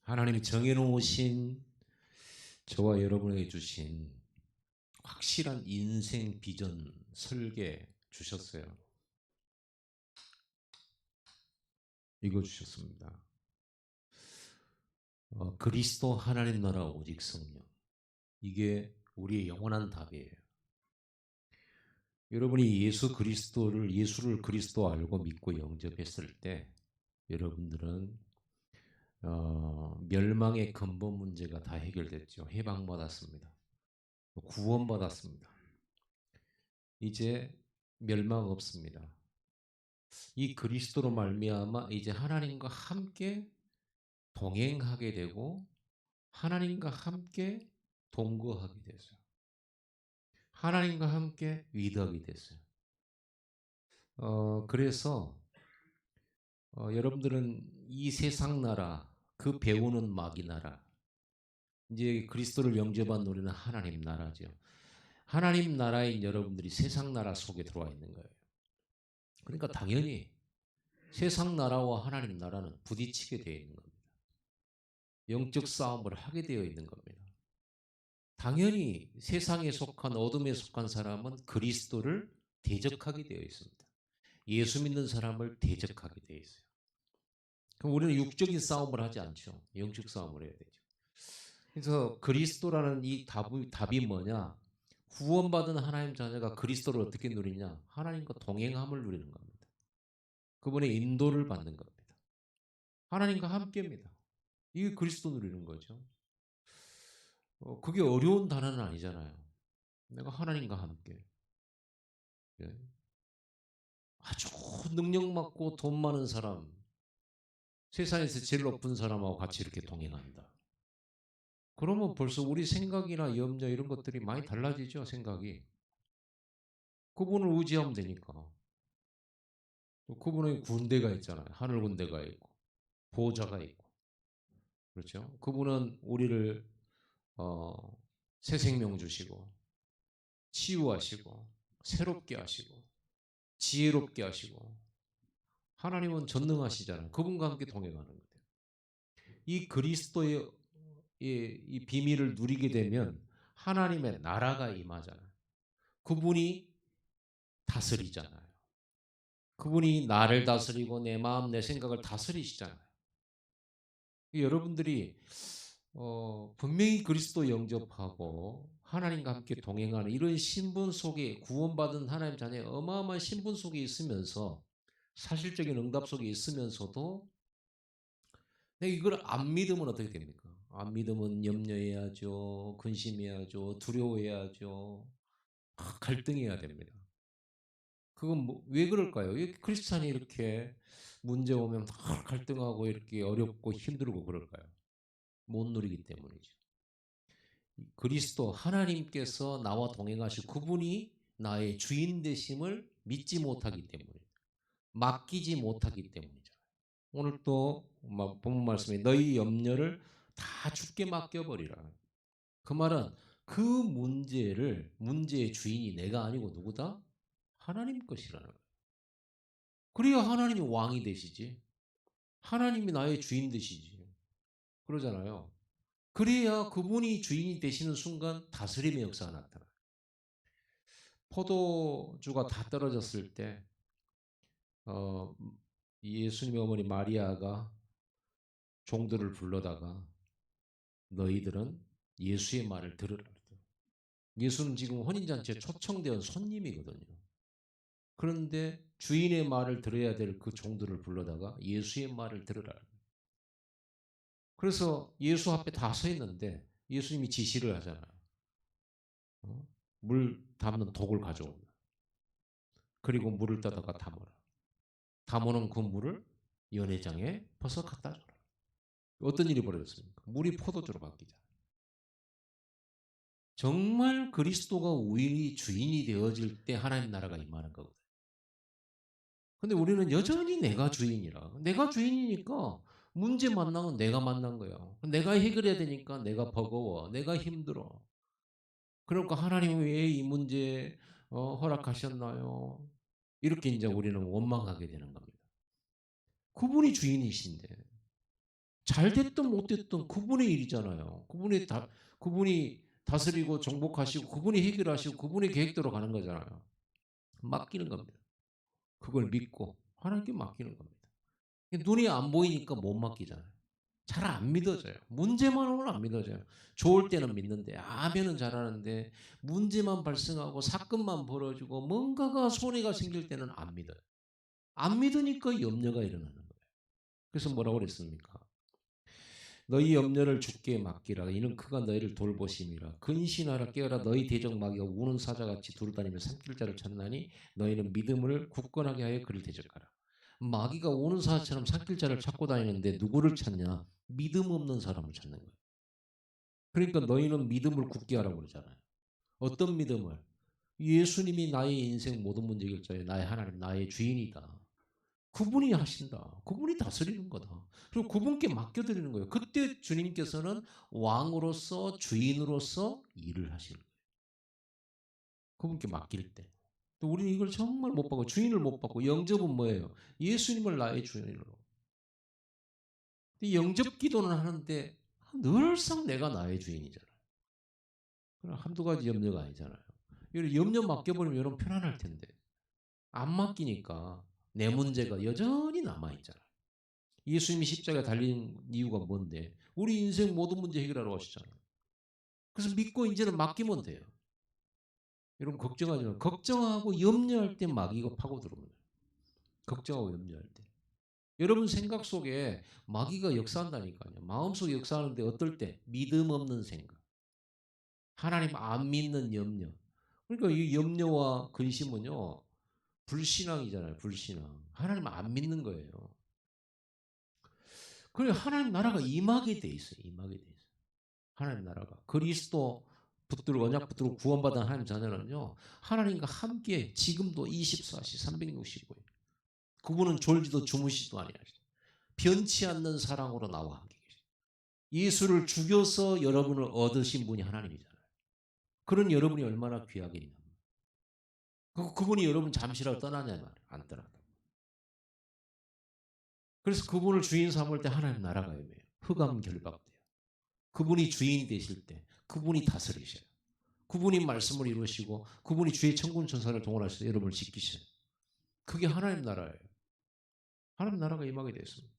하나님이 정해놓으신 저와 여러분에게 주신 확실한 인생 비전 설계 주셨어요. 이거 주셨습니다. 그리스도 하나님 나라 오직 성령. 이게 우리의 영원한 답이에요. 여러분이 예수를 그리스도 알고 믿고 영접했을 때 여러분들은 멸망의 근본 문제가 다 해결됐죠. 해방받았습니다. 구원받았습니다. 이제 멸망 없습니다. 이 그리스도로 말미암아 이제 하나님과 함께 동행하게 되고 하나님과 함께 동거하게 됐어요. 하나님과 함께 위덕이 됐어요. 그래서 여러분들은 이 세상 나라, 그 배우는 마귀 나라, 이제 그리스도를 영접한 우리는 하나님 나라죠. 하나님 나라인 여러분들이 세상 나라 속에 들어와 있는 거예요. 그러니까 당연히 세상 나라와 하나님 나라는 부딪히게 되어 있는 겁니다. 영적 싸움을 하게 되어 있는 겁니다. 당연히 세상에 속한 어둠에 속한 사람은 그리스도를 대적하게 되어 있습니다. 예수 믿는 사람을 대적하게 되어 있어요. 그럼 우리는 육적인 싸움을 하지 않죠. 영적 싸움을 해야 되죠. 그래서 그리스도라는 이 답이 뭐냐? 구원받은 하나님 자녀가 그리스도를 어떻게 누리냐? 하나님과 동행함을 누리는 겁니다. 그분의 인도를 받는 겁니다. 하나님과 함께입니다. 이게 그리스도 누리는 거죠. 그게 어려운 단어는 아니잖아요. 내가 하나님과 함께. 예. 아주 능력 많고 돈 많은 사람, 세상에서 제일 높은 사람하고 같이 이렇게 동행한다. 그러면 벌써 우리 생각이나 염려 이런 것들이 많이 달라지죠, 생각이. 그분을 의지하면 되니까. 그분의 군대가 있잖아요. 하늘 군대가 있고, 보호자가 있고. 그렇죠? 그분은 우리를, 어, 새 생명 주시고, 치유하시고, 새롭게 하시고, 지혜롭게 하시고, 하나님은 전능하시잖아요. 그분과 함께 동행하는 거예요. 이 그리스도의 이 비밀을 누리게 되면 하나님의 나라가 임하잖아요. 그분이 다스리잖아요. 그분이 나를 다스리고 내 마음, 내 생각을 다스리시잖아요. 여러분들이 분명히 그리스도 영접하고 하나님과 함께 동행하는 이런 신분 속에 구원받은 하나님 자녀의 어마어마한 신분 속에 있으면서 사실적인 응답 속에 있으면서도 내가 이걸 안 믿으면 어떻게 됩니까? 안 믿으면 염려해야죠. 근심해야죠. 두려워해야죠. 갈등해야 됩니다. 그건 왜 그럴까요? 왜 크리스찬이 이렇게 문제 오면 갈등하고 이렇게 어렵고 힘들고 그럴까요? 못 누리기 때문이죠. 그리스도 하나님께서 나와 동행하시고 그분이 나의 주인 되심을 믿지 못하기 때문에 맡기지 못하기 때문이죠. 오늘 또 본문 말씀에 너희 염려를 다 주께 맡겨버리라. 그 말은 그 문제의 주인이 내가 아니고 누구다? 하나님 것이라는 거예요. 그래야 하나님이 왕이 되시지. 하나님이 나의 주인 되시지. 그러잖아요. 그래야 그분이 주인이 되시는 순간 다스림의 역사가 나타나요. 포도주가 다 떨어졌을 때 어, 예수님의 어머니 마리아가 종들을 불러다가 너희들은 예수의 말을 들으라. 예수는 지금 혼인잔치에 초청된 손님이거든요. 그런데 주인의 말을 들어야 될 그 종들을 불러다가 예수의 말을 들으라. 그래서 예수 앞에 다 서 있는데 예수님이 지시를 하잖아요. 물 담는 독을 가져온다. 그리고 물을 떠다가 담아라. 담아놓은 그 물을 연회장에 벗어 갖다 줘라. 어떤 일이 벌어졌습니까? 물이 포도주로 바뀌잖아요. 정말 그리스도가 우리 주인이 되어질 때 하나님 나라가 임하는 거거든요. 근데 우리는 여전히 내가 주인이라. 내가 주인이니까 문제 만나면 내가 만난 거야. 내가 해결해야 되니까 내가 버거워. 내가 힘들어. 그러니까 하나님은 왜 이 문제 허락하셨나요? 이렇게 이제 우리는 원망하게 되는 겁니다. 그분이 주인이신데 잘 됐든 못 됐든 그분의 일이잖아요. 그분이 다스리고 정복하시고 그분이 해결하시고 그분의 계획대로 가는 거잖아요. 맡기는 겁니다. 그걸 믿고 하나님께 맡기는 겁니다. 눈이 안 보이니까 못 맡기잖아요. 잘 안 믿어져요. 문제만 오면 안 믿어져요. 좋을 때는 믿는데 아멘은 잘하는데 문제만 발생하고 사건만 벌어지고 뭔가가 손해가 생길 때는 안 믿어요. 안 믿으니까 염려가 일어나는 거예요. 그래서 뭐라고 그랬습니까? 너희 염려를 주께 맡기라. 이는 그가 너희를 돌보심이라. 근신하라 깨어라. 너희 대적 마귀가 우는 사자같이 두루다니며 삼킬 자를 찾나니 너희는 믿음을 굳건하게 하여 그를 대적하라. 마귀가 우는 사자처럼 삼킬 자를 찾고 다니는데 누구를 찾냐? 믿음 없는 사람을 찾는 거예요. 그러니까 너희는 믿음을 굳게 하라고 그러잖아요. 어떤 믿음을? 예수님이 나의 인생 모든 문제 결정에 나의 하나님, 나의 주인이다. 그분이 하신다. 그분이 다스리는 거다. 그리고 그분께 맡겨드리는 거예요. 그때 주님께서는 왕으로서 주인으로서 일을 하시는 거예요. 그분께 맡길 때. 또 우리는 이걸 정말 못 받고 주인을 못 받고 영접은 뭐예요? 예수님을 나의 주인으로. 영접 기도는 하는데 늘상 내가 나의 주인이잖아요. 한두 가지 염려가 아니잖아요. 염려 맡겨버리면 여러분 편안할 텐데 안 맡기니까 내 문제가 여전히 남아있잖아요. 예수님이 십자가에 달린 이유가 뭔데? 우리 인생 모든 문제 해결하러 오시잖아요. 그래서 믿고 이제는 맡기면 돼요. 여러분 걱정하지 마. 걱정하고 염려할 때 마귀가 파고 들어옵니다. 걱정하고 염려할 때. 여러분 생각 속에 마귀가 역사한다니까요. 마음속에 역사하는데 어떨 때? 믿음 없는 생각. 하나님 안 믿는 염려. 그러니까 이 염려와 근심은요. 불신앙이잖아요. 불신앙. 하나님 안 믿는 거예요. 그래 하나님 나라가 임하게 돼 있어요. 임하게 돼 있어요. 하나님 나라가 그리스도 붙들고 언약 붙들고 구원받은 하나님 자녀는요. 하나님과 함께 지금도 24시 365일 그분은 졸지도 주무시지도 아니하시죠. 변치 않는 사랑으로 나와 함께 계시죠. 예수를 죽여서 여러분을 얻으신 분이 하나님이잖아요. 그런 여러분이 얼마나 귀하겠냐. 그분이 여러분 잠시라도 떠나냐 말이에요. 안 떠나다. 그래서 그분을 주인 삼을 때 하나님 나라가 임해요. 흑암 결박돼요. 그분이 주인이 되실 때 그분이 다스리셔요. 그분이 말씀을 이루시고 그분이 주의 천군 천사를 동원하셔서 여러분을 지키셔요. 그게 하나님 나라예요. 하나님 나라가 임하게 되었습니다.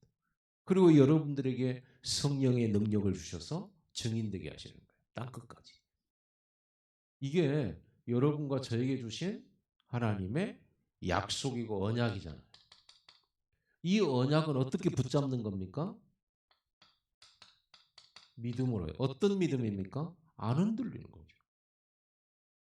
그리고 여러분들에게 성령의 능력을 주셔서 증인되게 하시는 거예요. 땅끝까지. 이게 여러분과 저에게 주신 하나님의 약속이고 언약이잖아요. 이 언약은 어떻게 붙잡는 겁니까? 믿음으로요. 어떤 믿음입니까? 안 흔들리는 거죠.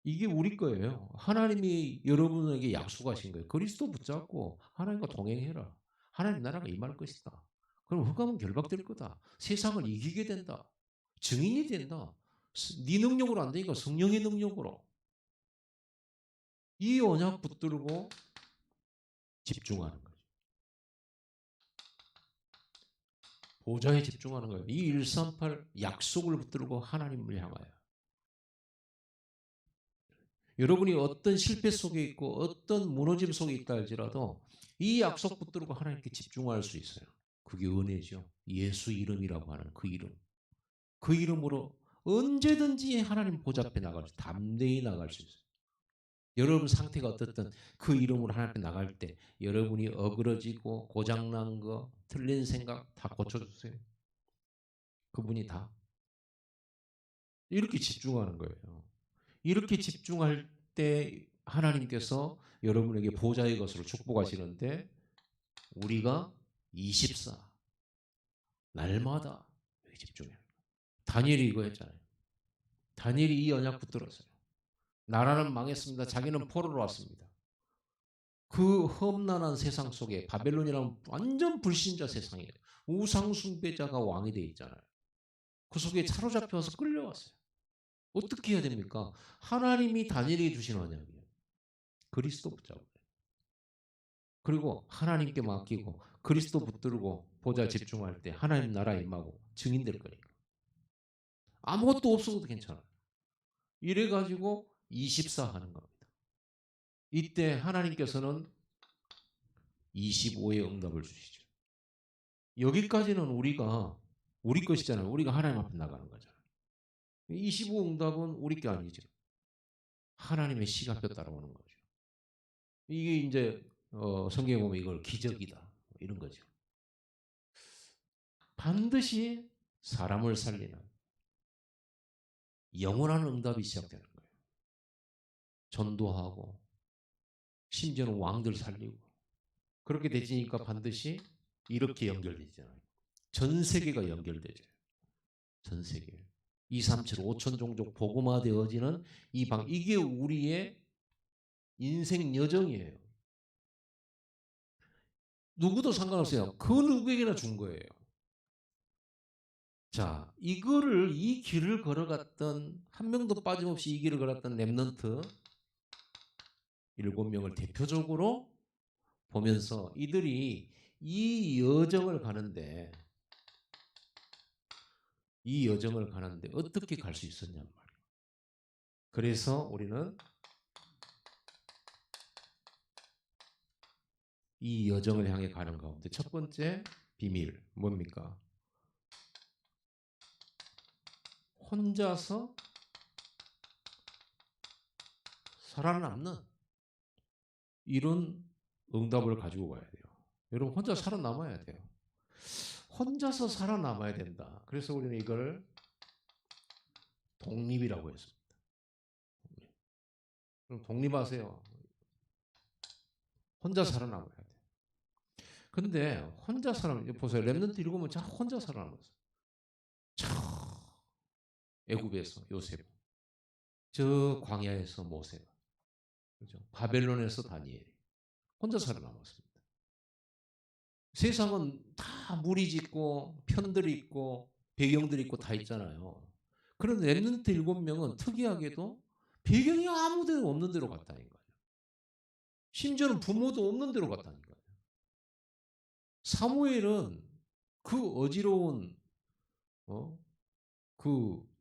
이게 우리 거예요. 하나님이 여러분에게 약속하신 거예요. 그리스도 붙잡고 하나님과 동행해라. 하나님 나라가 임할 것이다. 그럼 흑암은 결박될 거다. 세상을 이기게 된다. 증인이 된다. 네 능력으로 안 되니까 성령의 능력으로. 이 언약 붙들고 집중하는 거죠. 보좌에 집중하는 거예요. 이 138 약속을 붙들고 하나님을 향하여. 여러분이 어떤 실패 속에 있고 어떤 무너짐 속에 있다 할지라도 이 약속 붙들고 하나님께 집중할 수 있어요. 그게 은혜죠. 예수 이름이라고 하는 그 이름. 그 이름으로 언제든지 하나님 보좌 앞에 나갈 수, 담대히 나갈 수 있어요. 여러분 상태가 어떻든 그 이름으로 하나님 앞에 나갈 때 여러분이 어그러지고 고장난 거, 틀린 생각 다 고쳐주세요. 그분이 다 이렇게 집중하는 거예요. 이렇게 집중할 때 하나님께서 여러분에게 보좌의 것으로 축복하시는데 우리가 24 날마다 여기 집중해요. 다니엘이 이거 했잖아요. 다니엘이 이 언약 붙들었어요. 나라는 망했습니다. 자기는 포로로 왔습니다. 그 험난한 세상 속에 바벨론이라는 완전 불신자 세상이에요. 우상 숭배자가 왕이 돼 있잖아요. 그 속에 사로잡혀서 끌려왔어요. 어떻게 해야 됩니까? 하나님이 다니엘에게 주신 언약이에요. 그리스도 붙잡고 그리고 하나님께 맡기고 그리스도 붙들고 보좌 집중할 때 하나님 나라 임하고 증인될 거니까. 아무것도 없어도 괜찮아요. 이래가지고 24 하는 겁니다. 이때 하나님께서는 25의 응답을 주시죠. 여기까지는 우리가 우리 것이잖아요. 우리가 하나님 앞에 나가는 거잖아요. 25 응답은 우리 게 아니죠. 하나님의 시간표 따라오는 거죠. 이게 이제 성경에 보면 이걸 기적이다 이런 거죠. 반드시 사람을 살리는 영원한 응답이 시작되는 거예요. 전도하고 심지어는 왕들 살리고 그렇게 되지니까 반드시 이렇게 연결되잖아요. 전 세계가 연결되죠. 전 세계. 2, 3, 7, 5천 종족 복음화되어지는 이게 우리의 인생 여정이에요. 누구도 상관없어요. 그 누구에게나 준 거예요. 자, 이 길을 걸어갔던 한 명도 빠짐없이 이 길을 걸었던 렘넌트 7명을 대표적으로 보면서 이들이 이 여정을 가는데 어떻게 갈 수 있었냔 말이에요. 그래서 우리는 이 여정을 향해 가는 가운데 첫 번째 비밀 뭡니까? 혼자서 살아남는 이런 응답을 가지고 가야 돼요. 여러분 혼자 살아남아야 돼요. 혼자서 살아남아야 된다. 그래서 우리는 이걸 독립이라고 했습니다. 그럼 독립하세요. 혼자 살아남아야 돼요. 근데 혼자 보세요. 렘넌트 읽으면 자 혼자 살아남았어요. 애굽에서 요셉, 저 광야에서 모세, 그죠? 바벨론에서 다니엘, 혼자 살아남았습니다. 세상은 다 무리짓고 편들이 있고 배경들이 있고 다 있잖아요. 그런데 렘넌트 7명은 특이하게도 배경이 아무 데도 없는 데로 갔다는 거예요. 심지어는 부모도 없는 데로 갔다는 거예요. 사무엘은 그 어지러운 그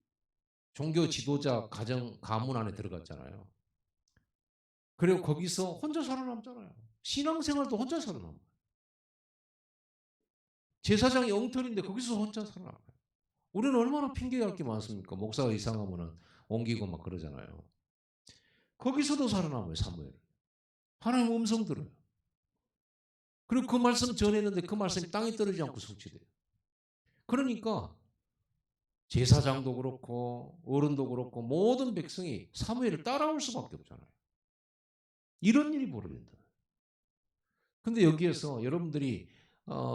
종교 지도자 가문 안에 들어갔잖아요. 그리고 거기서 혼자 살아남잖아요. 신앙생활도 혼자 살아남아요. 제사장이 엉터리인데 거기서 혼자 살아남아요. 우리는 얼마나 핑계할 게 많습니까? 목사가 이상하면 옮기고 막 그러잖아요. 거기서도 살아남아요. 사무엘. 하나님 음성 들어요. 그리고 그 말씀 전했는데 그 말씀이 땅에 떨어지지 않고 성취돼요. 그러니까 제사장도 그렇고 어른도 그렇고 모든 백성이 사무엘을 따라올 수밖에 없잖아요. 이런 일이 벌어진다. 근데 여기에서 여러분들이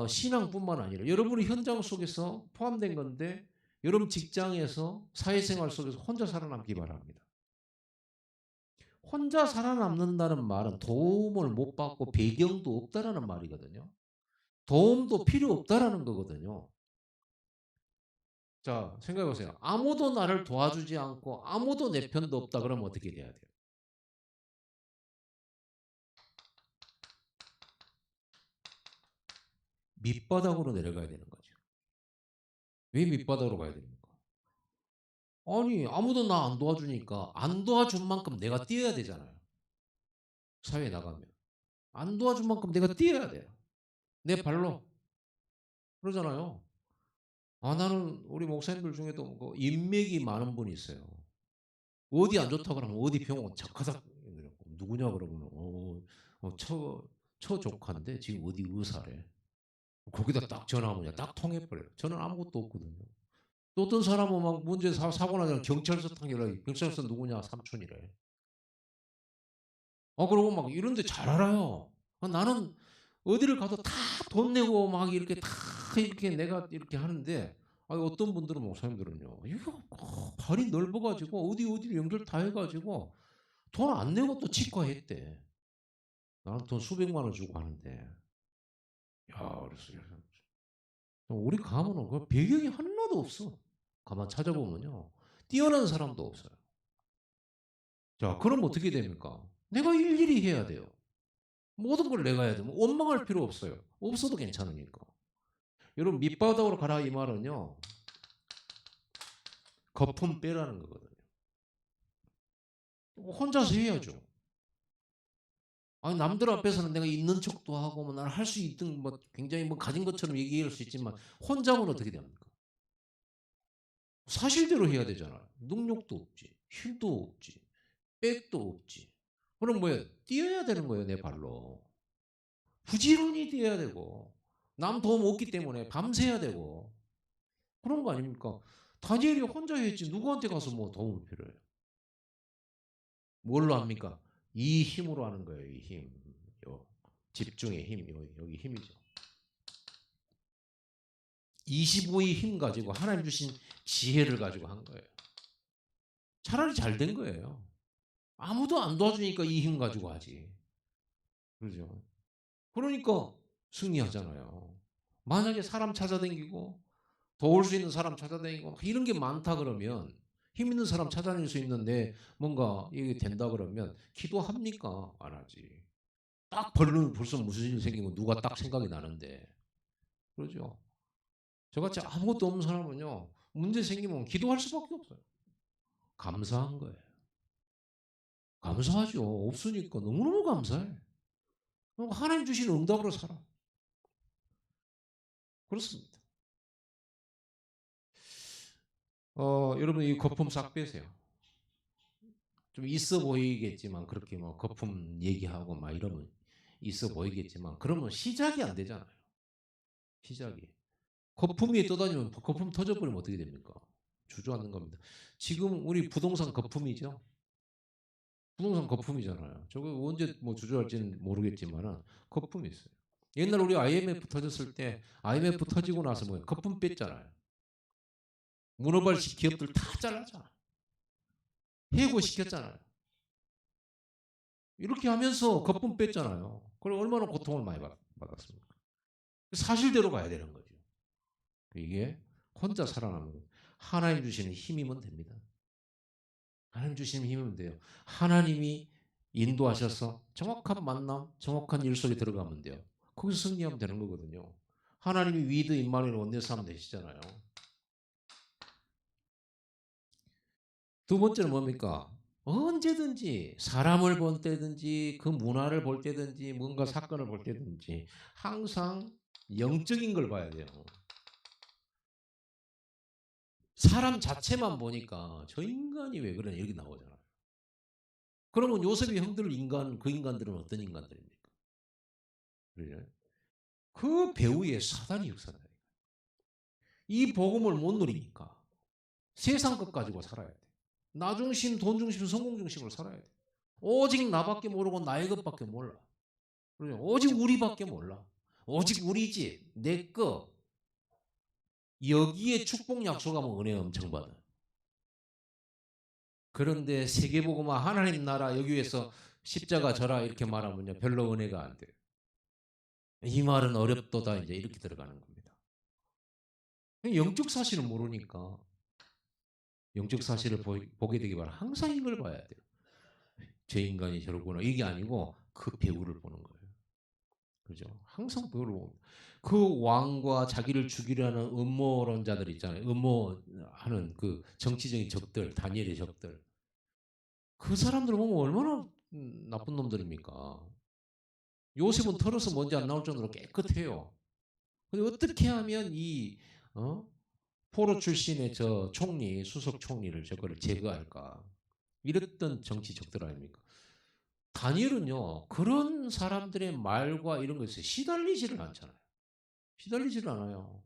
신앙뿐만 아니라 여러분의 현장 속에서 포함된 건데 여러분 직장에서 사회생활 속에서 혼자 살아남기 바랍니다. 혼자 살아남는다는 말은 도움을 못 받고 배경도 없다라는 말이거든요. 도움도 필요 없다라는 거거든요. 자, 생각해 보세요. 아무도 나를 도와주지 않고 아무도 내 편도 없다 그러면 어떻게 돼야 돼요? 밑바닥으로 내려가야 되는 거죠. 왜 밑바닥으로 가야 됩니까? 아니, 아무도 나 안 도와주니까 안 도와준 만큼 내가 뛰어야 되잖아요. 사회에 나가면. 안 도와준 만큼 내가 뛰어야 돼요. 내 발로. 그러잖아요. 나는 우리 목사님들 중에도 그 인맥이 많은 분이 있어요. 어디 안 좋다 그러면 어디 병원 착하다. 누구냐 그러면 처 조카인데 지금 어디 의사래. 거기다 딱 전화하면 딱 통해버려요. 저는 아무것도 없거든요. 또 어떤 사람은 막 문제 사고 나잖아. 경찰서 탕이라 경찰서 누구냐 삼촌이래. 그러고 막 이런데 잘 알아요. 나는 어디를 가도 다 돈 내고 막 이렇게 다 이렇게 내가 이렇게 하는데 어떤 분들은 목사님들은요. 이거 발이 넓어가지고 어디를 연결 다 해가지고 돈 안 내고 또 치과했대. 나는 돈 수백만 원 주고 하는데. 야, 그랬어요. 우리 가면은 그 배경이 하나도 없어. 가만 찾아보면요. 뛰어난 사람도 없어요. 자, 그럼 어떻게 됩니까? 내가 일일이 해야 돼요. 모든 걸 내가 해야 돼요. 원망할 필요 없어요. 없어도 괜찮으니까. 여러분 밑바닥으로 가라 이 말은요. 거품 빼라는 거거든요. 혼자서 해야죠. 남들 앞에서는 내가 있는 척도 하고 나는 할 수 있든 굉장히 가진 것처럼 얘기할 수 있지만 혼자면 어떻게 됩니까? 사실대로 해야 되잖아요. 능력도 없지, 힘도 없지, 백도 없지. 그럼 뭐야? 뛰어야 되는 거예요, 내 발로. 부지런히 뛰어야 되고, 남 도움 없기 때문에 밤새야 되고, 그런 거 아닙니까? 다니엘이 혼자 했지, 누구한테 가서 뭐 도움을 필요해요? 뭘로 합니까? 이 힘으로 하는 거예요, 이 힘. 요, 집중의 힘, 여기 힘이죠. 25의 힘 가지고 하나님 주신 지혜를 가지고 한 거예요. 차라리 잘 된 거예요. 아무도 안 도와주니까 이 힘 가지고 하지. 그러죠. 그러니까 승리하잖아요. 만약에 사람 찾아다니고 도울 수 있는 사람 찾아다니고 이런 게 많다 그러면 힘 있는 사람 찾아낼 수 있는데 뭔가 이게 된다 그러면 기도합니까? 안 하지. 딱 벌써 무슨 일 생기면 누가 딱 생각이 나는데. 그러죠. 저같이 아무것도 없는 사람은요. 문제 생기면 기도할 수밖에 없어요. 감사한 거예요. 감사하죠. 없으니까 너무너무 감사해. 하나님 주신 응답으로 살아. 그렇습니다. 여러분 이 거품 싹 빼세요. 좀 있어 보이겠지만 그렇게 뭐 거품 얘기하고 막 이러면 있어 보이겠지만 그러면 시작이 안 되잖아요. 시작이. 거품이 떠다니면 거품 터져버리면 어떻게 됩니까? 주저앉는 겁니다. 지금 우리 부동산 거품이죠. 부동산 거품이잖아요. 저거 언제 뭐 주저할지는 모르겠지만 거품이 있어요. 옛날 우리 IMF 터졌을 때 IMF 터지고 나서 뭐 거품 뺐잖아요. 문어발 기업들 다 잘랐잖아요. 해고시켰잖아요. 이렇게 하면서 거품 뺐잖아요. 그럼 얼마나 고통을 많이 받았습니까? 사실대로 가야 되는 거죠. 이게 혼자 살아남는 거예요. 하나님 주시는 힘이면 됩니다. 하나님 주시는 힘이면 돼요. 하나님이 인도하셔서 정확한 만남, 정확한 일 속에 들어가면 돼요. 거기서 승리하면 되는 거거든요. 하나님이 위드 임마누엘 원네스 하면 되시잖아요. 두 번째는 뭡니까? 언제든지 사람을 볼 때든지 그 문화를 볼 때든지 뭔가 사건을 볼 때든지 항상 영적인 걸 봐야 돼요. 사람 자체만 보니까 저 인간이 왜 그러냐 이렇게 나오잖아요. 그러면 요셉이 형들 인간 그 인간들은 어떤 인간들입니까? 그래요? 그 배후에 사단이 역사다. 이 복음을 못 누리니까 세상 것 가지고 살아야 돼. 나 중심, 돈 중심, 성공 중심으로 살아야 돼. 오직 나밖에 모르고 나의 것밖에 몰라. 오직 우리밖에 몰라. 오직 우리 집, 내 거. 여기에 축복 약속하면 은혜 엄청 받아. 그런데 세계복음화 하나님 나라 여기 위해서 십자가 져라 이렇게 말하면요 별로 은혜가 안 돼요. 이 말은 어렵도다 이제 이렇게 들어가는 겁니다. 영적 사실을 모르니까 영적 사실을 보게 되기 바라 항상 이걸 봐야 돼요. 제 인간이 저러구나 이게 아니고 그 배우를 보는 거예요. 그죠? 항상 배우를 봅니다. 그 왕과 자기를 죽이려는 음모론자들 있잖아요. 음모하는 그 정치적인 적들, 다니엘의 적들. 그 사람들 보면 얼마나 나쁜 놈들입니까? 요셉은 털어서 먼지 안 나올 정도로 깨끗해요. 근데 어떻게 하면 이 포로 출신의 저 총리, 수석 총리를 저거를 제거할까? 이랬던 정치 적들 아닙니까? 다니엘은요 그런 사람들의 말과 이런 것에 시달리지를 않잖아요. 시달리지를 않아요.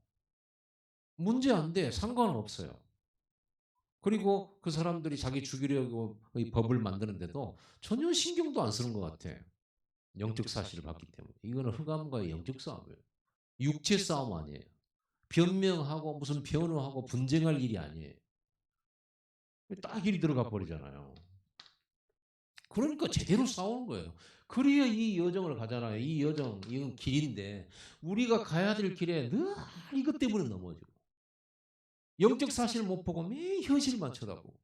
문제 안 돼. 상관없어요. 그리고 그 사람들이 자기 죽이려고 이 법을 만드는데도 전혀 신경도 안 쓰는 것 같아. 영적 사실을 봤기 때문에. 이거는 흑암과의 영적 싸움이에요. 육체 싸움 아니에요. 변명하고 무슨 변호하고 분쟁할 일이 아니에요. 딱 일이 들어가 버리잖아요. 그러니까 제대로 싸우는 거예요. 그래야 이 여정을 가잖아요. 이 여정, 이건 길인데 우리가 가야 될 길에 늘 이것 때문에 넘어지고 영적 사실을 못 보고 매일 현실만 쳐다보고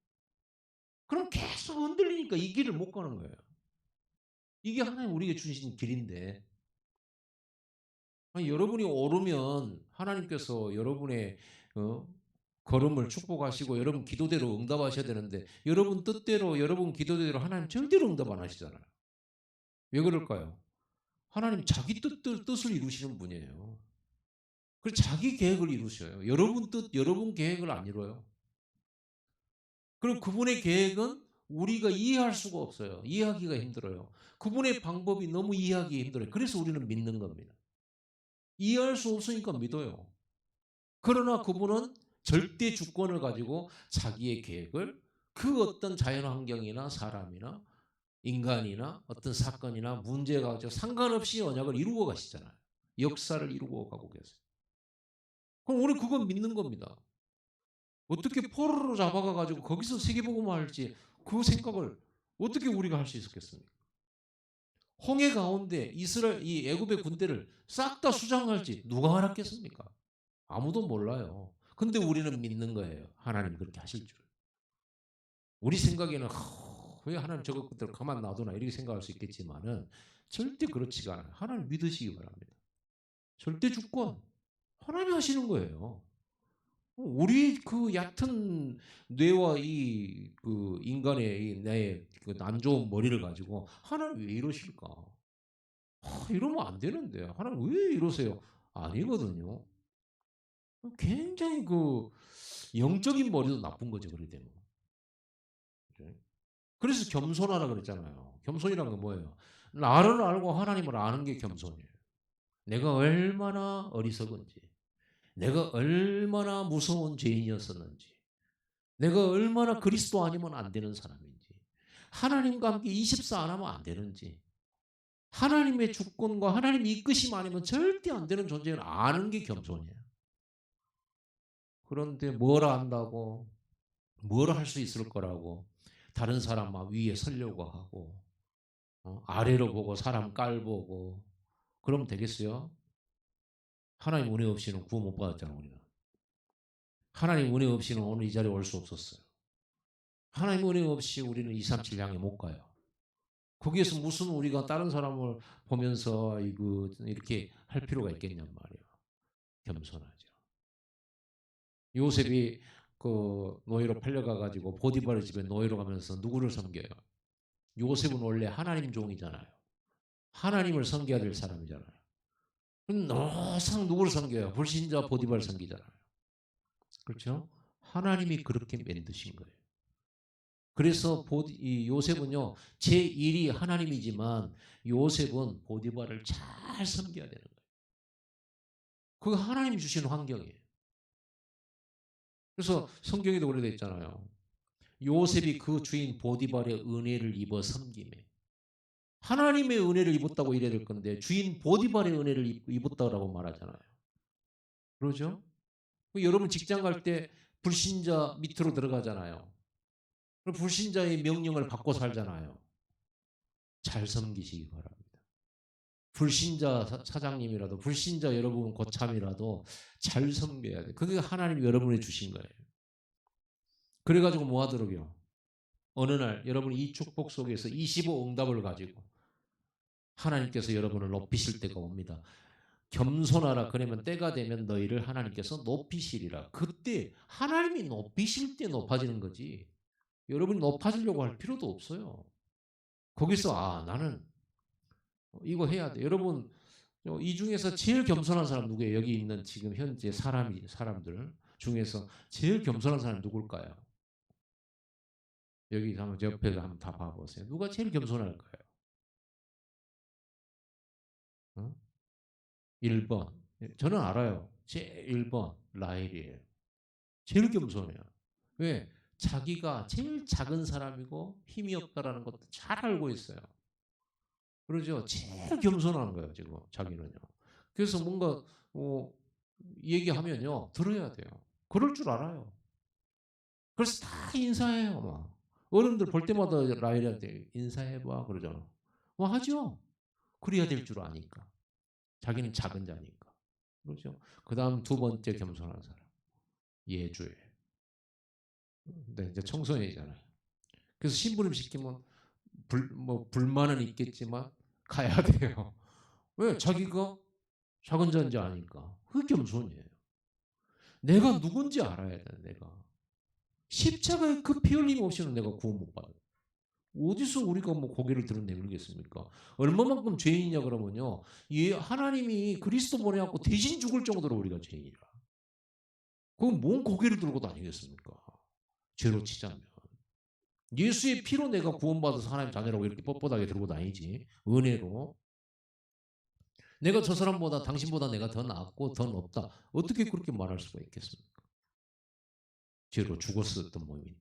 그럼 계속 흔들리니까 이 길을 못 가는 거예요. 이게 하나님 우리에게 주신 길인데 아니, 여러분이 오르면 하나님께서 여러분의 걸음을 축복하시고 여러분 기도대로 응답하셔야 되는데 여러분 뜻대로 여러분 기도대로 하나님 절대로 응답 안 하시잖아요. 왜 그럴까요? 하나님 자기 뜻을 이루시는 분이에요. 그래서 자기 계획을 이루셔요. 여러분 뜻, 여러분 계획을 안 이뤄요. 그럼 그분의 계획은 우리가 이해할 수가 없어요. 이해하기가 힘들어요. 그분의 방법이 너무 이해하기 힘들어요. 그래서 우리는 믿는 겁니다. 이해할 수 없으니까 믿어요. 그러나 그분은 절대 주권을 가지고 자기의 계획을 그 어떤 자연환경이나 사람이나 인간이나 어떤 사건이나 문제가 가지고 상관없이 언약을 이루어 가시잖아요. 역사를 이루어 가고 계세요. 그럼 우리 그건 믿는 겁니다. 어떻게 포로로 잡아가 가지고 거기서 세계복음을 할지 그 생각을 어떻게 우리가 할 수 있었겠습니까? 홍해 가운데 이스라엘 이 애굽의 군대를 싹 다 수장할지 누가 알았겠습니까? 아무도 몰라요. 근데 우리는 믿는 거예요. 하나님 그렇게 하실 줄. 우리 생각에는 왜 하나님 저것들 가만 놔두나 이렇게 생각할 수 있겠지만은 절대 그렇지가 않아요. 하나님 믿으시기 바랍니다. 절대 주권 하나님이 하시는 거예요. 우리 그 얕은 뇌와 이 그 인간의 이 뇌의 그 안 좋은 머리를 가지고 하나님 왜 이러실까? 이러면 안 되는데 하나님 왜 이러세요? 아니거든요. 굉장히 그 영적인 머리도 나쁜 거죠, 그렇게 되면. 그죠? 그래서 겸손하라 그랬잖아요. 겸손이란 건 뭐예요? 나를 알고 하나님을 아는 게 겸손이에요. 내가 얼마나 어리석은지, 내가 얼마나 무서운 죄인이었었는지, 내가 얼마나 그리스도 아니면 안 되는 사람인지, 하나님과 함께 24 안 하면 안 되는지, 하나님의 주권과 하나님의 이끄심 아니면 절대 안 되는 존재를 아는 게 겸손이에요. 그런데 뭘 안다고, 뭘 할 수 있을 거라고, 다른 사람 막 위에 서려고 하고, 아래로 보고 사람 깔보고, 그러면 되겠어요? 하나님 은혜 없이는 구원 못 받았잖아, 우리는. 하나님 은혜 없이는 오늘 이 자리에 올 수 없었어요. 하나님 은혜 없이 우리는 237 향해 못 가요. 거기에서 무슨 우리가 다른 사람을 보면서 이렇게 할 필요가 있겠냔 말이에요. 겸손하죠. 요셉이 그 노예로 팔려가 가지고 보디바르 집에 노예로 가면서 누구를 섬겨요? 요셉은 원래 하나님 종이잖아요. 하나님을 섬겨야 될 사람이잖아요. 그럼 항상 누구를 섬겨요? 불신자 보디바를 섬기잖아요. 그렇죠? 하나님이 그렇게 만드신 거예요. 그래서 이 요셉은요, 제 일이 하나님이지만 요셉은 보디바를 잘 섬겨야 되는 거예요. 그거 하나님 주신 환경이에요. 그래서 성경에도 그렇게 돼 있잖아요. 요셉이 그 주인 보디발의 은혜를 입어 섬김에 하나님의 은혜를 입었다고 이래야 될 건데 주인 보디발의 은혜를 입었다라고 말하잖아요. 그러죠? 여러분 직장 갈 때 불신자 밑으로 들어가잖아요. 불신자의 명령을 받고 살잖아요. 잘 섬기시기 바랍니다. 불신자 사장님이라도 불신자 여러분 고참이라도 잘 섬겨야 돼. 그게 하나님 여러분이 주신 거예요. 그래가지고 뭐 하도록요? 어느 날 여러분이 이 축복 속에서 25 응답을 가지고 하나님께서 여러분을 높이실 때가 옵니다. 겸손하라 그러면 때가 되면 너희를 하나님께서 높이시리라. 그때 하나님이 높이실 때 높아지는 거지. 여러분이 높아지려고 할 필요도 없어요. 거기서 나는 이거 해야 돼. 여러분 이 중에서 제일 겸손한 사람 누구예요? 여기 있는 지금 현재 사람들 중에서 제일 겸손한 사람 누굴까요? 여기 한번 옆에서 한번 다 봐보세요. 누가 제일 겸손할까요? 어? 1번. 저는 알아요. 제일 1번 라헬이에요. 제일 겸손해요. 왜? 자기가 제일 작은 사람이고 힘이 없다라는 것도 잘 알고 있어요. 그러죠. 제일 겸손한 거예요, 지금 자기는요. 그래서 뭔가 얘기하면요 들어야 돼요. 그럴 줄 알아요. 그래서 다 인사해요. 막. 어른들 볼 때마다 라헬한테 인사해봐 그러잖아. 하죠. 그래야 될 줄 아니까. 자기는 작은 자니까. 그렇죠. 그 다음 두 번째 겸손한 사람. 예주예요. 네, 이제 청소년이잖아요. 그래서 심부름 시키면 불만은 있겠지만 가야 돼요. 왜? 자기가 작은 자인지 아니까. 그게 겸손이에요. 내가 누군지 알아야 돼, 내가. 십자가에 그 피 흘림 없이는 내가 구원 못 받아요. 어디서 우리가 뭐 고개를 드러내밀겠습니까? 얼마만큼 죄인이냐 그러면요. 하나님이 그리스도 보내갖고 대신 죽을 정도로 우리가 죄인이라. 그럼 뭔 고개를 들고 다니겠습니까? 죄로 치자면. 예수의 피로 내가 구원받아서 하나님 자녀라고 이렇게 뻣뻣하게 들고 다니지. 은혜로. 내가 저 사람보다 당신보다 내가 더 낫고 더 높다. 어떻게 그렇게 말할 수가 있겠습니까? 죄로 죽었었던 몸인데.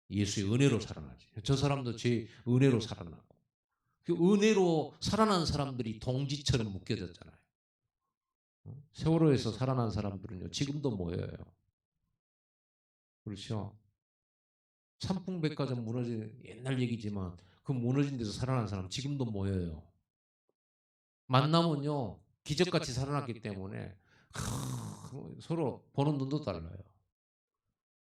예수의 은혜로 살아나지. 저 사람도 제 은혜로 살아나고. 그 은혜로 살아난 사람들이 동지처럼 묶여졌잖아요. 세월호에서 살아난 사람들은요, 지금도 모여요. 그렇죠? 삼풍백화점 무너진 옛날 얘기지만 그 무너진 데서 살아난 사람 지금도 모여요. 만나면요, 기적같이 살아났기 때문에 서로 보는 눈도 달라요.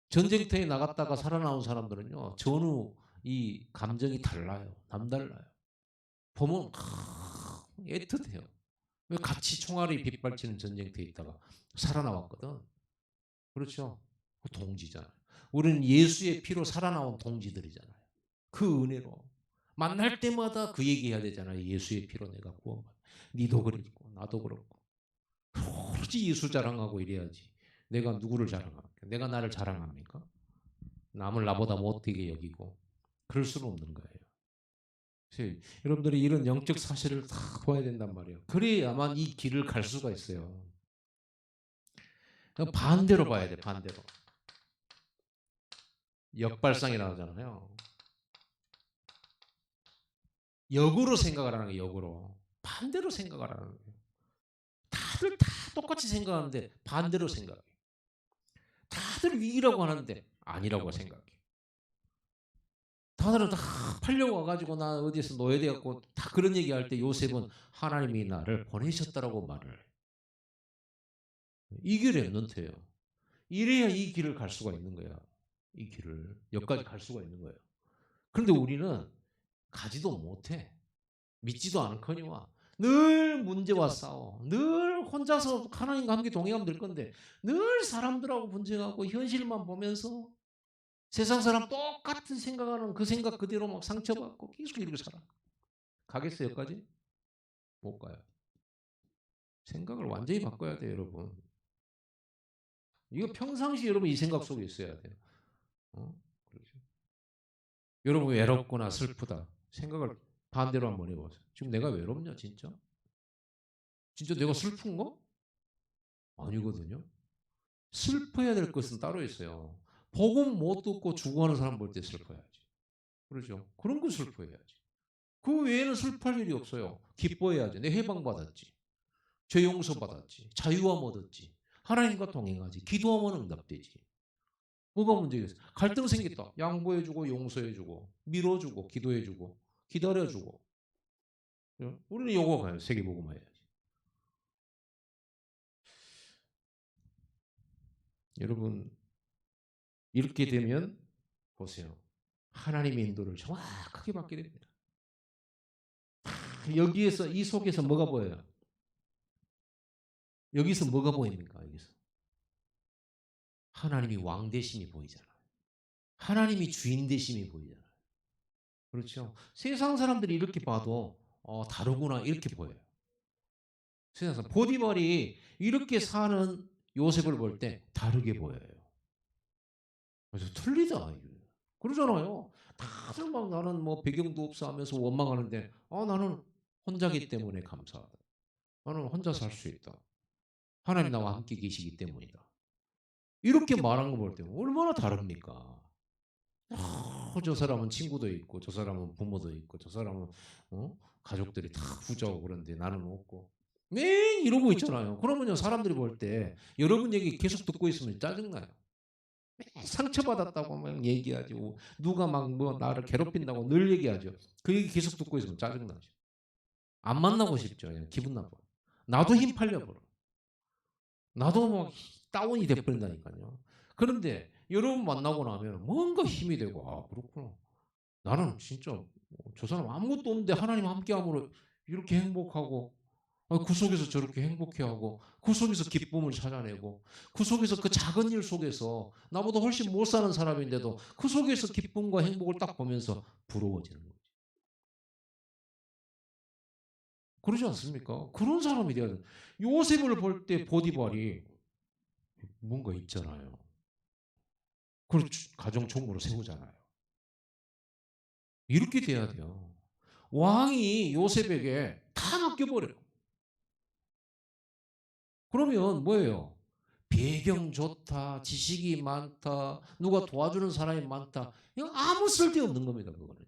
전쟁터에 나갔다가 살아나온 사람들은요, 전후 이 감정이 달라요. 남달라요. 보면 애틋해요. 왜 같이 총알이 빗발치는 전쟁터에 있다가 살아나왔거든. 그렇죠? 그 동지잖아요. 우리는 예수의 피로 살아나온 동지들이잖아요. 그 은혜로 만날 때마다 그 얘기해야 되잖아요. 예수의 피로 내가 구원받. 니도 그랬고 나도 그렇고. 오로지 예수 자랑하고 이래야지. 내가 누구를 자랑합니까? 내가 나를 자랑합니까? 남을 나보다 못되게 여기고 그럴 수는 없는 거예요. 그래서 여러분들이 이런 영적 사실을 다 봐야 된단 말이에요. 그래야만 이 길을 갈 수가 있어요. 반대로 봐야 돼. 반대로. 역발상이 나오잖아요. 역으로 생각을 하는 거예요. 역으로. 반대로 생각을 하는 거예요. 다들 다 똑같이 생각하는데 반대로 생각해요. 다들 위기라고 하는데 아니라고 생각해요. 다들은 다 팔려고 와가지고 나 어디에서 노예되었고 다 그런 얘기할 때 요셉은 하나님이 나를 보내셨다라고 말을 해요. 이 길이 랩넌트예요. 이래야 이 길을 갈 수가 있는 거야. 이 길을 여기까지 갈 수가 있는 거예요. 그런데 우리는 가지도 못해. 믿지도 않거니와 늘 문제와 싸워. 늘 혼자서 하나님과 함께 동행하면 될 건데 늘 사람들하고 분쟁하고 현실만 보면서 세상 사람 똑같은 생각하는 그 생각 그대로 막 상처받고 계속 이렇게 살아. 가겠어요, 여기까지? 못 가요. 생각을 완전히 바꿔야 돼요, 여러분. 이거 평상시 여러분 이 생각 속에 있어야 돼요. 어? 그렇죠. 여러분 외롭거나 슬프다. 생각을 반대로 한번 해보세요. 지금 내가 외롭냐, 진짜? 진짜 내가 슬픈 거? 아니거든요. 슬퍼야 될 것은 따로 있어요. 복음 못 듣고 죽어가는 사람 볼 때 슬퍼야지. 그렇죠. 그런 거 슬퍼해야지. 그 외에는 슬퍼할 일이 없어요. 기뻐해야지. 내 해방받았지. 죄 용서받았지. 자유함 얻었지. 하나님과 동행하지. 기도하면 응답되지. 뭐가 문제겠어? 갈등 생겼다. 양보해주고 용서해주고 밀어주고 기도해주고 기다려주고. 우리는 요거 가요. 세계복음 해야지. 여러분 이렇게 되면 보세요. 하나님의 인도를 정확하게 받게 됩니다. 여기에서 이 속에서 뭐가 보여요? 여기서 뭐가 보입니까? 여기서 하나님이 왕 되심이 보이잖아요. 하나님이 주인 되심이 보이잖아요. 그렇죠? 세상 사람들이 이렇게 봐도 다르구나 이렇게 보여요. 세상 사람 보디발이 이렇게 사는 요셉을 볼 때 다르게 보여요. 그래서 틀리다. 그러잖아요. 다들 막 나는 뭐 배경도 없어 하면서 원망하는데 나는 혼자기 때문에 감사하다. 나는 혼자 살 수 있다. 하나님 나와 함께 계시기 때문이다. 이렇게 말한 거 볼 때 얼마나 다릅니까? 저 사람은 친구도 있고 저 사람은 부모도 있고 저 사람은 가족들이 다 부자고 그런데 나는 없고 매일 이러고 있잖아요. 그러면요 사람들이 볼 때 여러분 얘기 계속 듣고 있으면 짜증나요. 상처받았다고 막 얘기하죠. 누가 막 뭐 나를 괴롭힌다고 늘 얘기하죠. 그 얘기 계속 듣고 있으면 짜증나죠. 안 만나고 싶죠. 그냥 기분 나빠. 나도 힘 팔려버려. 나도 막 다운이 돼버린다니까요. 그런데 여러분 만나고 나면 뭔가 힘이 되고 그렇구나. 나는 진짜 저 사람 아무것도 없는데 하나님 함께함으로 이렇게 행복하고 그 속에서 저렇게 행복해하고 그 속에서 기쁨을 찾아내고 그 속에서 그 작은 일 속에서 나보다 훨씬 못 사는 사람인데도 그 속에서 기쁨과 행복을 딱 보면서 부러워지는 거지. 그러지 않습니까? 그런 사람이 돼야 돼. 요셉을 볼 때 보디발이 뭔가 있잖아요. 그걸 가정 총무로 세우잖아요. 이렇게 돼야 돼요. 왕이 요셉에게 다 맡겨버려요. 그러면 뭐예요? 배경 좋다, 지식이 많다, 누가 도와주는 사람이 많다. 이거 아무 쓸데없는 겁니다. 그거는요.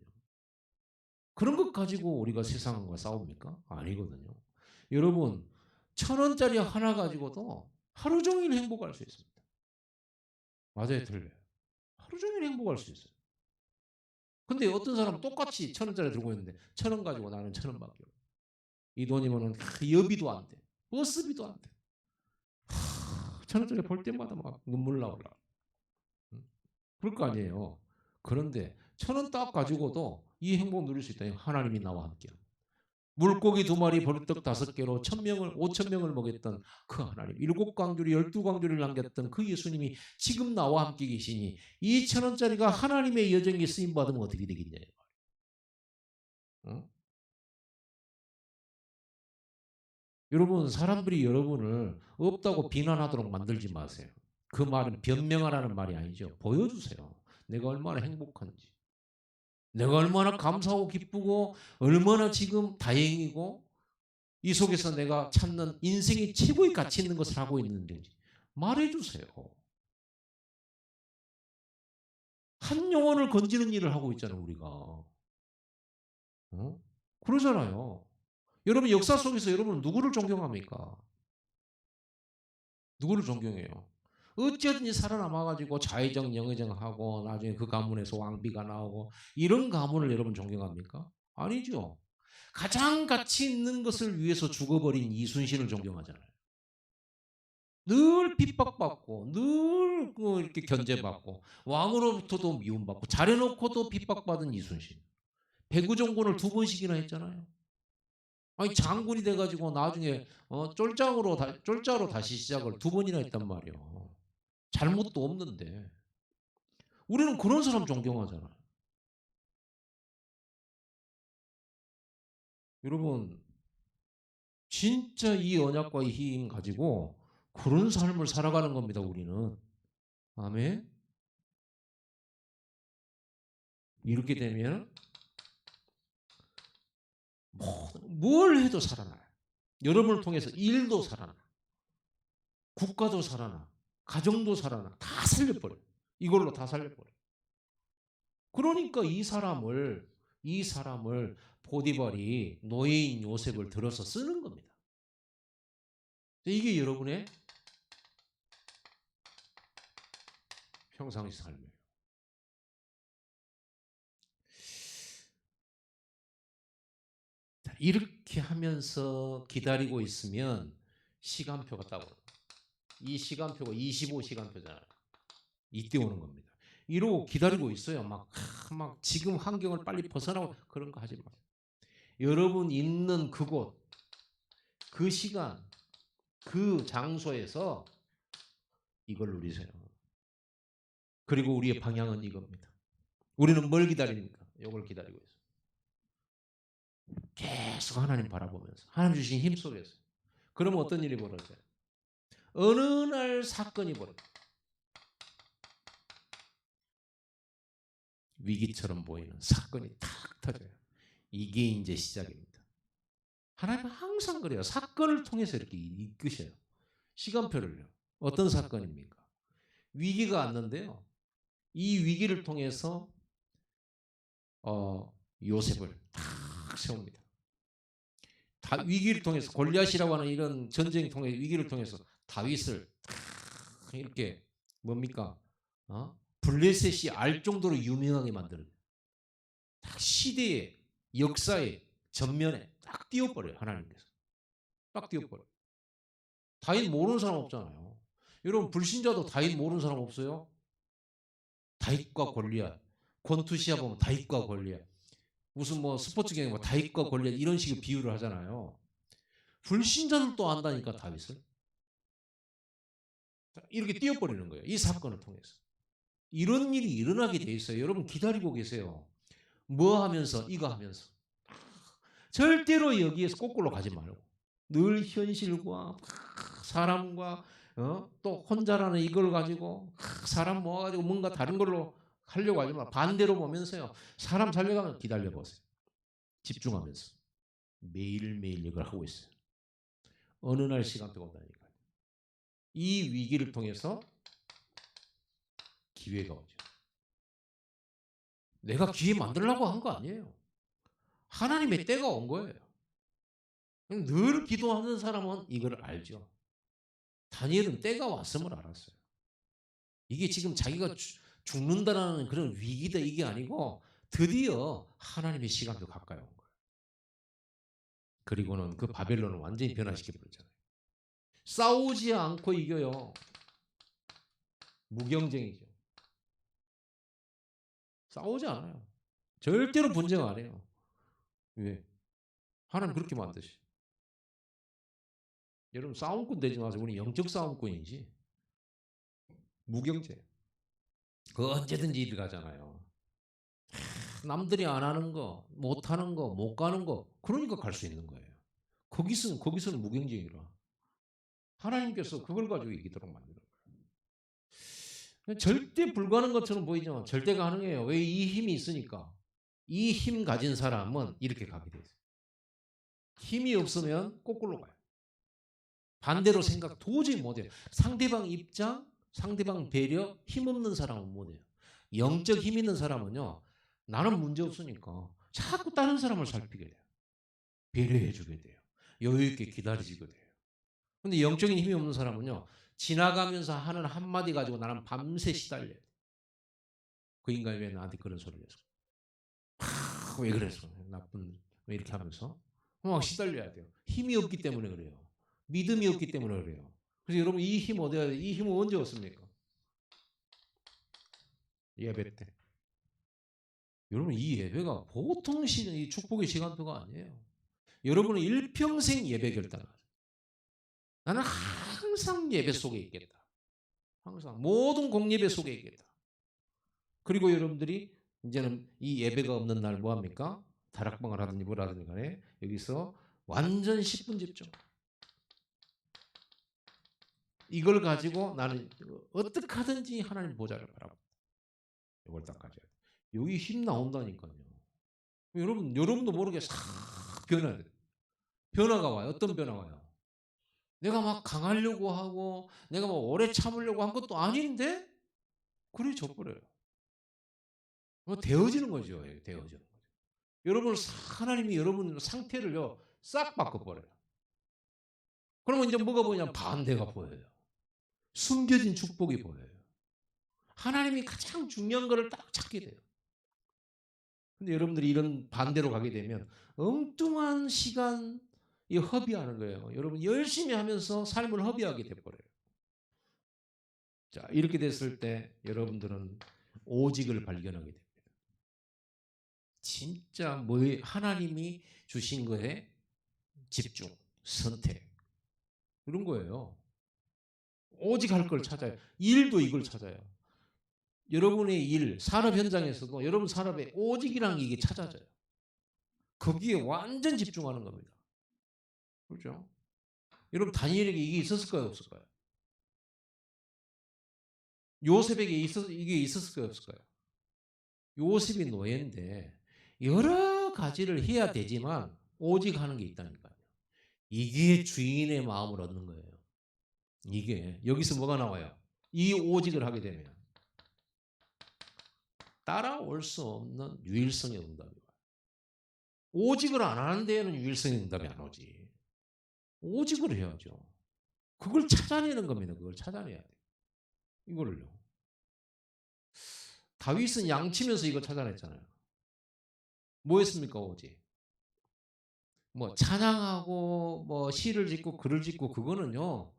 그런 것 가지고 우리가 세상과 싸웁니까? 아니거든요. 여러분, 1,000원짜리 하나 가지고도 하루 종일 행복할 수 있습니다. 맞아요, 틀려요? 하루 종일 행복할 수 있어요. 근데 어떤 사람은 똑같이 1,000원짜리 들고 있는데 1,000원 가지고 나는 1,000원밖에 없어. 이 돈이면은 여비도 안 돼. 버스비도 안 돼. 1,000원짜리 볼 때마다 막 눈물 나올라. 응? 그럴 거 아니에요. 그런데 1,000원 딱 가지고도 이 행복 누릴 수 있다니 하나님이 나와 함께. 물고기 2마리 보리떡 5개로 1,000명을 5,000명을 먹였던 그 하나님, 7광주리 12광주리를 남겼던 그 예수님이 지금 나와 함께 계시니 이 1,000원짜리가 하나님의 여정에 쓰임 받으면 어떻게 되겠냐요. 어? 여러분, 사람들이 여러분을 없다고 비난하도록 만들지 마세요. 그 말은 변명하라는 말이 아니죠. 보여주세요. 내가 얼마나 행복한지. 내가 얼마나 감사하고 기쁘고 얼마나 지금 다행이고 이 속에서 내가 찾는 인생의 최고의 가치 있는 것을 하고 있는지 말해주세요. 한 영혼을 건지는 일을 하고 있잖아요, 우리가. 어? 그러잖아요. 여러분 역사 속에서 여러분은 누구를 존경합니까? 누구를 존경해요? 어찌든지 살아남아가지고 좌회정, 영의정하고 나중에 그 가문에서 왕비가 나오고 이런 가문을 여러분 존경합니까? 아니죠. 가장 가치 있는 것을 위해서 죽어버린 이순신을 존경하잖아요. 늘 핍박받고 늘 이렇게 견제받고 왕으로부터도 미움받고 잘해놓고도 핍박받은 이순신. 배구종군을 2번씩이나 했잖아요. 아니 장군이 돼가지고 나중에 쫄자로 다시 시작을 2번이나 했단 말이에요. 잘못도 없는데 우리는 그런 사람 존경하잖아요. 여러분 진짜 이 언약과 이 힘 가지고 그런 삶을 살아가는 겁니다. 우리는. 아멘. 이렇게 되면 뭘 해도 살아나요. 여러분을 통해서 일도 살아나, 국가도 살아나, 가정도 살아나, 다 살려버려. 이걸로 다 살려버려. 그러니까 이 사람을 보디발이 노예인 요셉을 들어서 쓰는 겁니다. 이게 여러분의 평상시 삶이에요. 이렇게 하면서 기다리고 있으면 시간표가 딱 오는 거예요. 이 시간표가 25시간표잖아요. 이때 오는 겁니다. 이러고 기다리고 있어요. 막 지금 환경을 빨리 벗어나고 그런 거 하지 마세요. 여러분 있는 그곳, 그 시간, 그 장소에서 이걸 누리세요. 그리고 우리의 방향은 이겁니다. 우리는 뭘 기다립니까? 이걸 기다리고 있어요. 계속 하나님 바라보면서 하나님 주신 힘 속에서. 그러면 어떤 일이 벌어져요? 어느 날 사건이 벌어져요. 위기처럼 보이는 사건이 탁 터져요. 이게 이제 시작입니다. 하나님은 항상 그래요. 사건을 통해서 이렇게 이끄셔요. 시간표를요. 어떤 사건입니까? 위기가 왔는데요. 이 위기를 통해서 요셉을 탁 세웁니다. 위기를 통해서 골리앗이라고 하는 이런 전쟁을 통해 위기를 통해서 다윗을 탁 이렇게 뭡니까? 블레셋이 알 정도로 유명하게 만드는 딱 시대의 역사의 전면에 딱 띄워버려요. 하나님께서 딱 띄워버려요. 다윗 모르는 사람 없잖아요. 여러분 불신자도 다윗 모르는 사람 없어요? 다윗과 골리앗, 권투시합 보면 다윗과 골리앗, 무슨 뭐 스포츠 경기 뭐 다윗과 골리앗 이런 식의 비유를 하잖아요. 불신자들도 안다니까 다윗을. 이렇게 띄워버리는 거예요. 이 사건을 통해서. 이런 일이 일어나게 돼 있어요. 여러분 기다리고 계세요. 뭐 하면서? 이거 하면서. 절대로 여기에서 거꾸로 가지 말고 늘 현실과 사람과 또 혼자라는 이걸 가지고 사람 모아가지고 뭔가 다른 걸로 하려고 하지 마. 반대로 보면서요. 사람 살려가면 기다려보세요. 집중하면서. 매일매일 이걸 하고 있어요. 어느 날 시간표가 온다니까요. 이 위기를 통해서 기회가 오죠. 내가 기회 만들려고 한 거 아니에요. 하나님의 때가 온 거예요. 늘 기도하는 사람은 이걸 알죠. 다니엘은 때가 왔음을 알았어요. 이게 지금 자기가 죽는다라는 그런 위기다 이게 아니고 드디어 하나님의 시간도 가까이 온 거예요. 그리고는 그 바벨론을 완전히 변화시켜 버렸잖아요. 싸우지 않고 이겨요. 무경쟁이죠. 싸우지 않아요. 절대로 분쟁 안 해요. 왜? 하나님 그렇게 만드시. 여러분 싸움꾼 되지 마세요. 우리 영적 싸움꾼이지. 무경제. 그 언제든지 일 가잖아요. 남들이 안 하는 거, 못 하는 거, 못 가는 거, 그러니까 갈 수 있는 거예요. 거기서는 무경쟁이라. 하나님께서 그걸 가지고 이기도록 만드는 거예요. 절대 불가능한 것처럼 보이지만 절대 가능해요. 왜? 이 힘이 있으니까. 이 힘 가진 사람은 이렇게 가게 돼요. 힘이 없으면 거꾸로 가요. 반대로 생각 도저히 못해요. 상대방 입장, 상대방 배려, 힘없는 사람은 못해요. 영적 힘 있는 사람은요. 나는 문제 없으니까 자꾸 다른 사람을 살피게 돼요. 배려해 주게 돼요. 여유 있게 기다리게 돼요. 근데 영적인 힘이 없는 사람은요. 지나가면서 하는 한마디 가지고 나는 밤새 시달려요. 그 인간이 왜 나한테 그런 소리를 했어? 왜 그랬어? 나쁜 왜 이렇게 하면서 막 시달려야 돼요. 힘이 없기 때문에 그래요. 믿음이 없기 때문에 그래요. 그래서 여러분 이 힘 어디야? 이 힘은 언제 얻습니까? 예배 때. 여러분 이 예배가 보통 이 축복의 시간표가 아니에요. 여러분은 일평생 예배 결단하세요. 나는 항상 예배 속에 있겠다. 항상 모든 공예배 속에 있겠다. 그리고 여러분들이 이제는 이 예배가 없는 날 뭐합니까? 다락방을 하든지 뭘 하든지 간에 여기서 완전 10분 집중. 이걸 가지고 나는 어떻게 하든지 하나님 보좌를 바라고 이걸 딱 가져야 돼. 여기 힘 나온다니까요. 여러분도 모르게 싹 변화돼. 변화가 와요. 어떤 변화가 와요? 내가 막 강하려고 하고 내가 막 오래 참으려고 한 것도 아닌데 그래 져버려요. 뭐 되어지는 거죠. 되어지는 거죠. 여러분 하나님이 여러분 상태를요 싹 바꿔버려요. 그러면 이제 뭐가 보이냐 반대가 보여요. 숨겨진 축복이 보여요. 하나님이 가장 중요한 거를 딱 찾게 돼요. 근데 여러분들이 이런 반대로 가게 되면 엉뚱한 시간 이 허비하는 거예요. 여러분 열심히 하면서 삶을 허비하게 돼버려요. 자 이렇게 됐을 때 여러분들은 오직을 발견하게 됩니다. 진짜 뭐 하나님이 주신 거에 집중, 선택 이런 거예요. 오직 할 걸 찾아요. 일도 이걸 찾아요. 여러분의 일, 산업 현장에서도 여러분 산업에 오직이라는 게 이게 찾아져요. 거기에 완전 집중하는 겁니다. 그렇죠? 여러분 다니엘에게 이게 있었을까요? 없을까요? 요셉에게 이게 있었을까요? 없을까요? 요셉이 노예인데 여러 가지를 해야 되지만 오직 하는 게 있다니까요. 이게 주인의 마음을 얻는 거예요. 이게 여기서 뭐가 나와요? 이 오직을 하게 되면 따라올 수 없는 유일성의 응답이 와요. 오직을 안 하는 데에는 유일성의 응답이 안 오지. 오직을 해야죠. 그걸 찾아내는 겁니다. 그걸 찾아내야 돼요. 이거를요. 다윗은 양치면서 이거 찾아냈잖아요. 뭐 했습니까, 오직? 뭐 찬양하고 뭐 시를 짓고 글을 짓고 그거는요.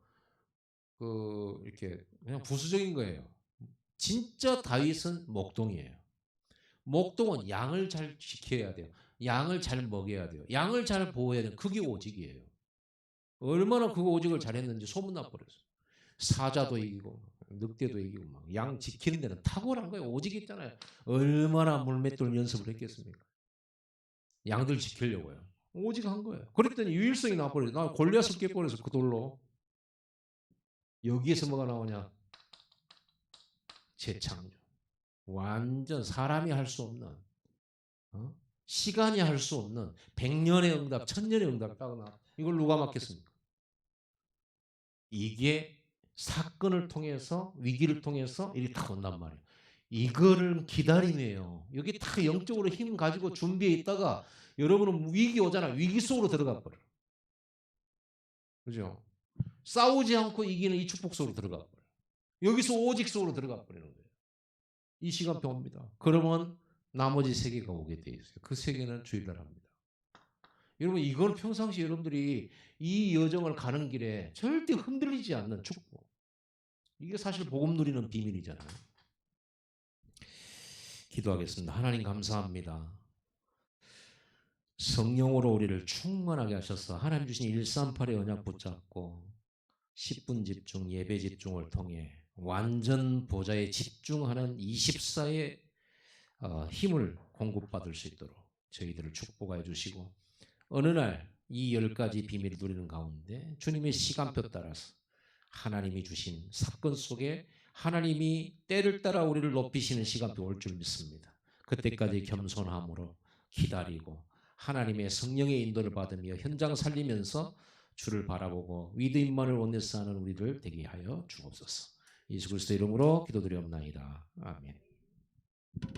이렇게 그냥 부수적인 거예요. 진짜 다윗은 목동이에요. 목동은 양을 잘 지켜야 돼요. 양을 잘 먹여야 돼요. 양을 잘 보호해야 돼요. 그게 오직이에요. 얼마나 그 오직을 잘했는지 소문나 버렸어요. 사자도 이기고 늑대도 이기고 막 양 지키는 데는 탁월한 거예요. 오직 있잖아요. 얼마나 물맷돌 연습을 했겠습니까? 양들 지키려고요. 오직 한 거예요. 그랬더니 유일성이 나버려요. 나 골리앗을 깨버려서 그 돌로. 여기에서 뭐가 나오냐? 재창조. 완전 사람이 할 수 없는, 어? 시간이 할 수 없는 100년의 응답, 1000년의 응답 딱 나. 이걸 누가 맡겠습니까? 이게 사건을 통해서, 위기를 통해서 이렇게 딱 온단 말이에요. 이거를 기다리며요. 여기 다 영적으로 힘 가지고 준비해 있다가 여러분은 위기 오잖아. 위기 속으로 들어가 버려. 그죠? 싸우지 않고 이기는 이 축복 속으로 들어가 버려. 여기서 오직 속으로 들어가 버리는 거예요. 이 시간표 옵니다. 그러면 나머지 세계가 오게 돼 있어요. 그 세계는 주일날합니다. 여러분 이건 평상시 여러분들이 이 여정을 가는 길에 절대 흔들리지 않는 축복. 이게 사실 복음 누리는 비밀이잖아요. 기도하겠습니다. 하나님 감사합니다. 성령으로 우리를 충만하게 하셔서 하나님 주신 138의 언약 붙잡고 10분 집중, 예배 집중을 통해 완전 보좌에 집중하는 24의 힘을 공급받을 수 있도록 저희들을 축복하여 주시고 어느 날 이 10가지 비밀을 누리는 가운데 주님의 시간표 따라서 하나님이 주신 사건 속에 하나님이 때를 따라 우리를 높이시는 시간표 올 줄 믿습니다. 그때까지 겸손함으로 기다리고 하나님의 성령의 인도를 받으며 현장 살리면서 주를 바라보고 위드인만을 원내서 하는 우리를 되게 하여 주옵소서. 예수 그리스도 이름으로 기도드리옵나이다. 아멘.